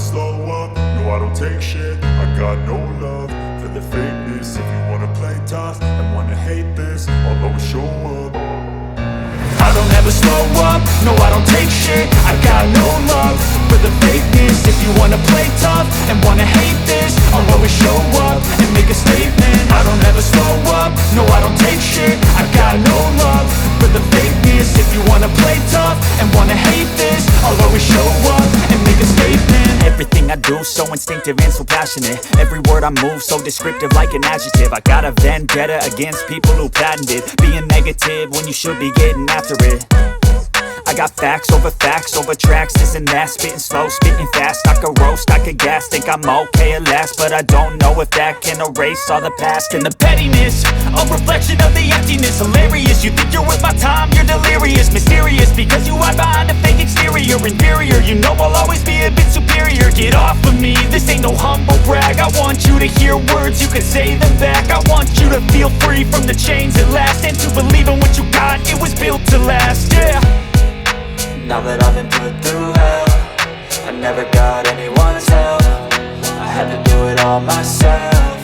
slow up, no I don't take shit. I got no love for the fakeness. If you wanna play tough and wanna hate this, I'll always show up. I don't ever slow up, no I don't take shit. I got no love for the fakeness. If you wanna play tough and wanna hate this, I'll always show up and make a statement. I don't ever slow up, no I don't take shit. I got no love for the fakeness. If you wanna play tough and wanna hate this, I'll always show up and make a statement. Everything I do so instinctive and so passionate. Every word I move so descriptive like an adjective. I got a vendetta against people who patented being negative when you should be getting after it. I got facts over tracks, this and that. Spitting slow, spitting fast, I could roast, I could gas. Think I'm okay at last, but I don't know if that can erase all the past. And the pettiness, a reflection of the emptiness. Hilarious, you think you're worth my time, you're delirious. Mysterious, because you hide behind a fake exterior. Inferior, you know I'll always be a bit superior. Get off of me, this ain't no humble brag. I want you to hear words, you can say them back. I want you to feel free from the chains at last, and to believe in what you got, it was built to last, yeah. Now that I've been put through hell, I never got anyone's help. I had to do it all myself.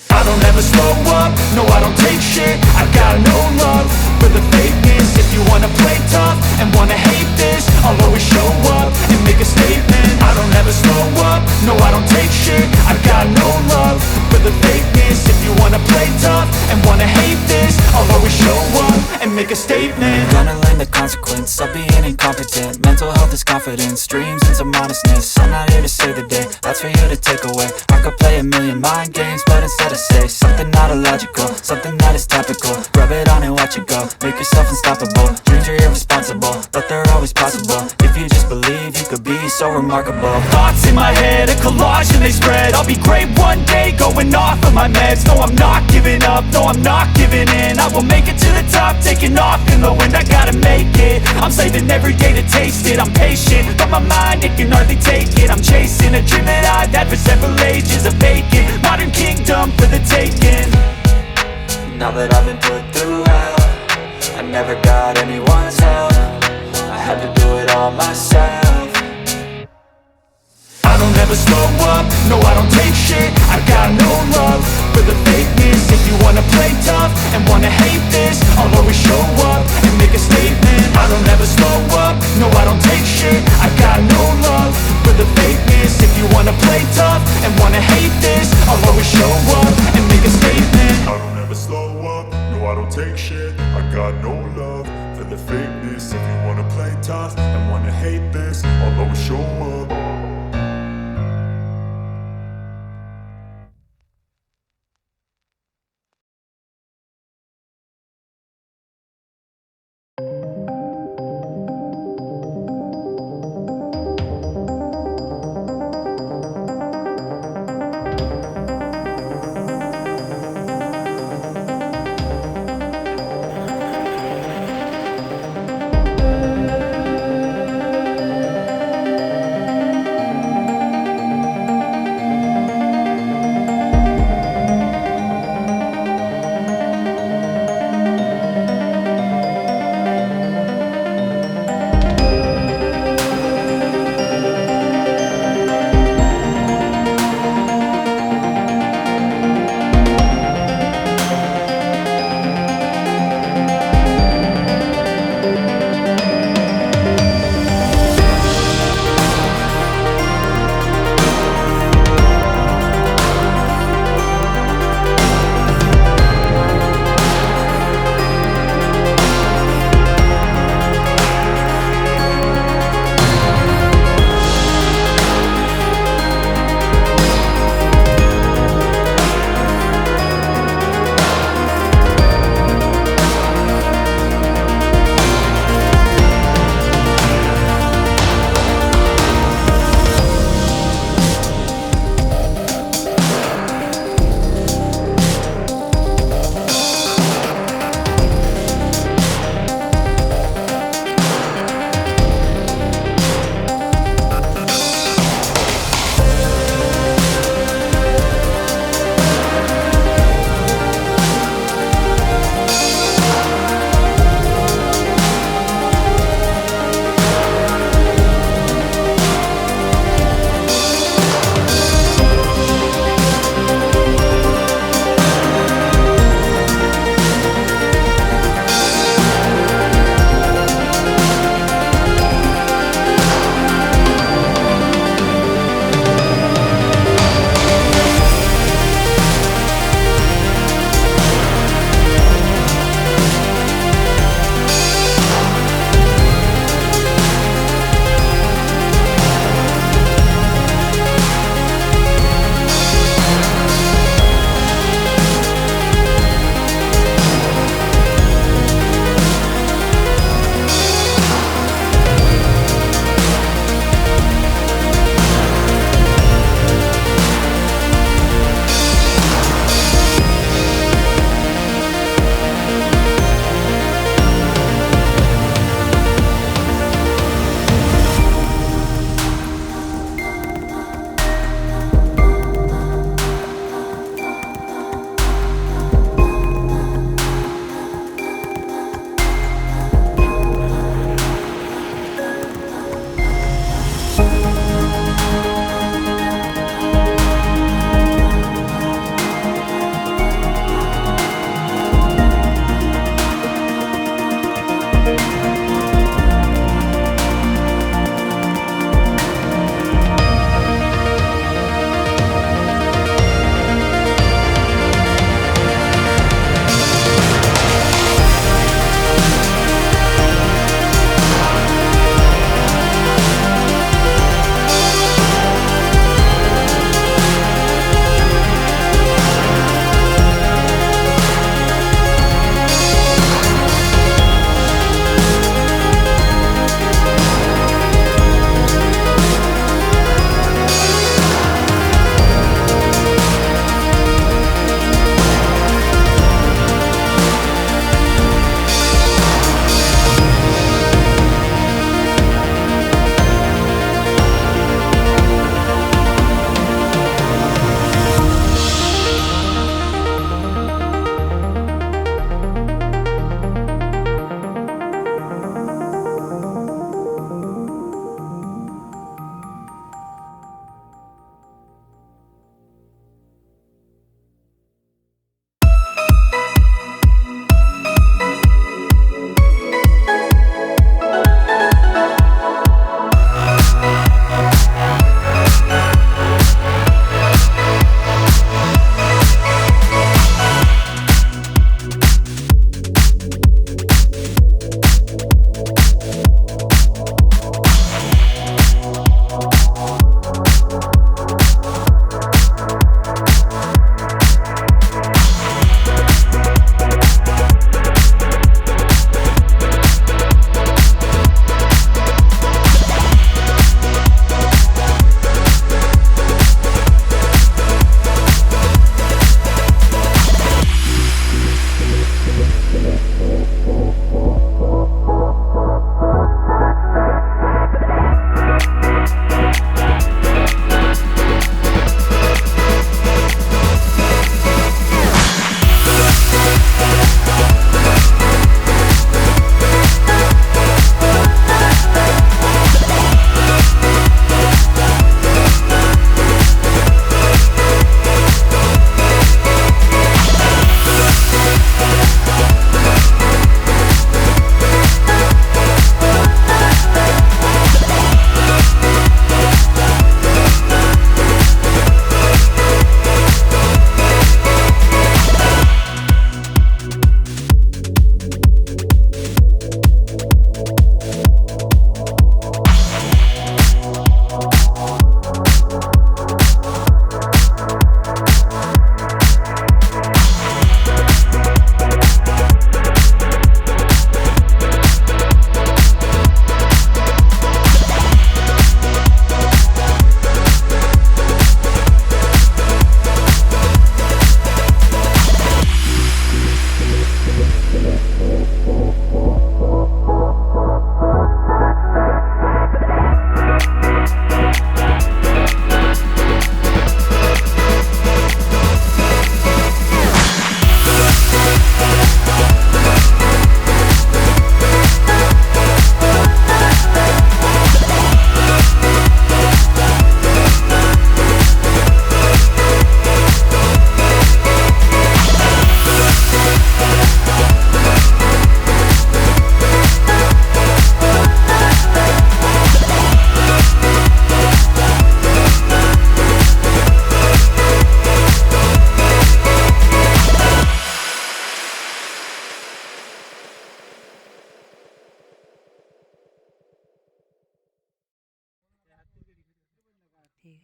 I don't ever slow up, no I don't take shit. I got no love for the fakeness. If you wanna play tough and wanna hate this, I'll always show up and make a statement. I don't ever slow up, no I don't take shit. I got no love for the fakeness. If you wanna play tough and wanna hate this, I'll always show up and make a statement. Gonna learn the consequence of being incompetent. Mental health is confidence, dreams and some modestness. I'm not here to save the day, that's for you to take away. I could play a million mind games, but instead I say something not illogical, something that is topical. Rub it on and watch it go, make yourself unstoppable. Dreams are irresponsible, but they're always possible. If you just believe, you could be so remarkable. Thoughts in my head, a collage and they spread. I'll be great one day, going off of my meds. No, I'm not giving up, no, I'm not giving in. I will make it to the top, taking off in the wind. I gotta make it, I'm saving every day to taste it. I'm patient, but my mind, it can hardly take it. I'm chasing a dream that I've had for several ages. A vacant, modern kingdom for the taking. Now that I've been put through hell, I never got anyone's help. I had to do it all myself. I don't ever slow up, no I don't take shit. I got no love for the fakeness. If you wanna play tough and wanna hate this, I'll always show up and make a statement. I don't ever slow up, no I don't take shit. I got no love for the fakeness. If you wanna play tough and wanna hate this, I'll always show up and make a statement. I don't ever slow up, no I don't take shit. I got no love for the fakeness. If you wanna play tough and wanna hate this, I'll always show up.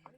Bati.